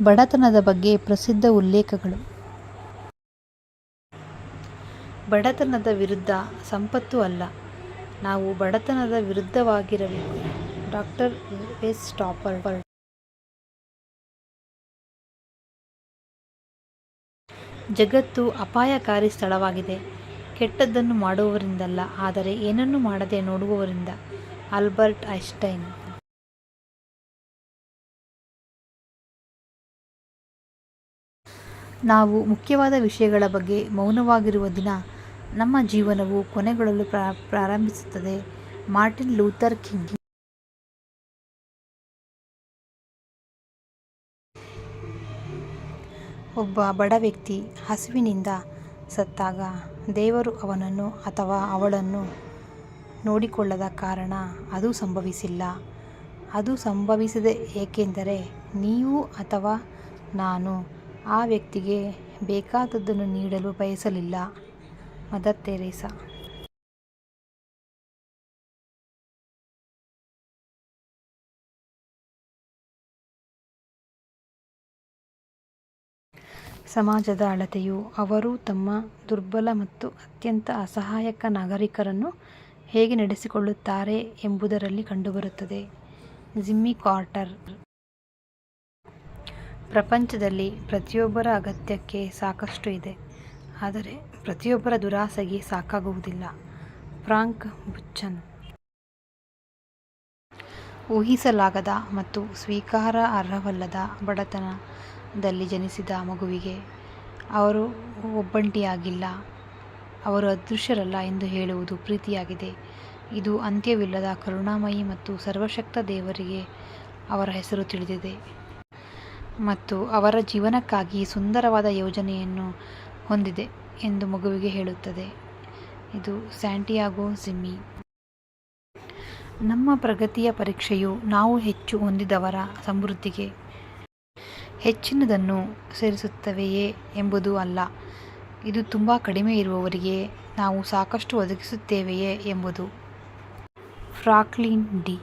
ಬಡತನದ ಬಗ್ಗೆ ಪ್ರಸಿದ್ಧ ಉಲ್ಲೇಖಗಳು. ಬಡತನದ ವಿರುದ್ಧ ಸಂಪತ್ತು ಅಲ್ಲ, ನಾವು ಬಡತನದ ವಿರುದ್ಧವಾಗಿರಬೇಕು. Doctor S. ಸ್ಟಾಫರ್ಡ್. ಜಗತ್ತು ಅಪಾಯಕಾರಿ ಸ್ಥಳವಾಗಿದೆ, ಕೆಟ್ಟದ್ದನ್ನು ಮಾಡುವವರಿಂದಲ್ಲ, ಆದರೆ ಏನನ್ನೂ ಮಾಡದೆ ನೋಡುವವರಿಂದ. Albert Einstein. ನಾವು ಮುಖ್ಯವಾದ ವಿಷಯಗಳ ಬಗ್ಗೆ ಮೌನವಾಗಿರುವ ದಿನ ನಮ್ಮ ಜೀವನವು ಕೊನೆಗೊಳ್ಳಲು ಪ್ರಾರಂಭಿಸುತ್ತದೆ. Martin Luther king. ಒಬ್ಬ ಬಡ ವ್ಯಕ್ತಿ ಹಸಿವಿನಿಂದ ಸತ್ತಾಗ ದೇವರು ಅವನನ್ನು ಅಥವಾ ಅವಳನ್ನು ನೋಡಿಕೊಳ್ಳದ ಕಾರಣ ಅದು ಸಂಭವಿಸಿಲ್ಲ. ಅದು ಸಂಭವಿಸಿದೆ ಏಕೆಂದರೆ ನೀವು ಅಥವಾ ನಾನು ಆ ವ್ಯಕ್ತಿಗೆ ಬೇಕಾದದ್ದನ್ನು ನೀಡಲು ಬಯಸಲಿಲ್ಲ. Mother Teresa. ಸಮಾಜದ ಅಳತೆಯು ಅವರು ತಮ್ಮ ದುರ್ಬಲ ಮತ್ತು ಅತ್ಯಂತ ಅಸಹಾಯಕ ನಾಗರಿಕರನ್ನು ಹೇಗೆ ನಡೆಸಿಕೊಳ್ಳುತ್ತಾರೆ ಎಂಬುದರಲ್ಲಿ ಕಂಡುಬರುತ್ತದೆ. Jimmy Carter. ಪ್ರಪಂಚದಲ್ಲಿ ಪ್ರತಿಯೊಬ್ಬರ ಅಗತ್ಯಕ್ಕೆ ಸಾಕಷ್ಟು ಇದೆ, ಆದರೆ ಪ್ರತಿಯೊಬ್ಬರ ದುರಾಸೆಗೆ ಸಾಕಾಗುವುದಿಲ್ಲ. ಫ್ರಾಂಕ್ ಬುಚ್ಚನ್. ಊಹಿಸಲಾಗದ ಮತ್ತು ಸ್ವೀಕಾರಾರ್ಹವಲ್ಲದ ಬಡತನದಲ್ಲಿ ಜನಿಸಿದ ಮಗುವಿಗೆ ಅವರು ಒಬ್ಬಂಟಿಯಾಗಿಲ್ಲ, ಅವರು ಅದೃಶ್ಯರಲ್ಲ ಎಂದು ಹೇಳುವುದು ಪ್ರೀತಿಯಾಗಿದೆ. ಇದು ಅಂತ್ಯವಿಲ್ಲದ ಕರುಣಾಮಯಿ ಮತ್ತು ಸರ್ವಶಕ್ತ ದೇವರಿಗೆ ಅವರ ಹೆಸರು ತಿಳಿದಿದೆ ಮತ್ತು ಅವರ ಜೀವನಕ್ಕಾಗಿ ಸುಂದರವಾದ ಯೋಜನೆಯನ್ನು ಹೊಂದಿದೆ ಎಂದು ಮಗುವಿಗೆ ಹೇಳುತ್ತದೆ. ಇದು ಸ್ಯಾಂಟಿಯಾಗೋ ಜಿಮ್ಮಿ. ನಮ್ಮ ಪ್ರಗತಿಯ ಪರೀಕ್ಷೆಯು ನಾವು ಹೆಚ್ಚು ಹೊಂದಿದವರ ಸಮೃದ್ಧಿಗೆ ಹೆಚ್ಚಿನದನ್ನು ಸೇರಿಸುತ್ತವೆಯೇ ಎಂಬುದು ಅಲ್ಲ, ಇದು ತುಂಬ ಕಡಿಮೆ ಇರುವವರಿಗೆ ನಾವು ಸಾಕಷ್ಟು ಒದಗಿಸುತ್ತೇವೆಯೇ ಎಂಬುದು. Franklin D.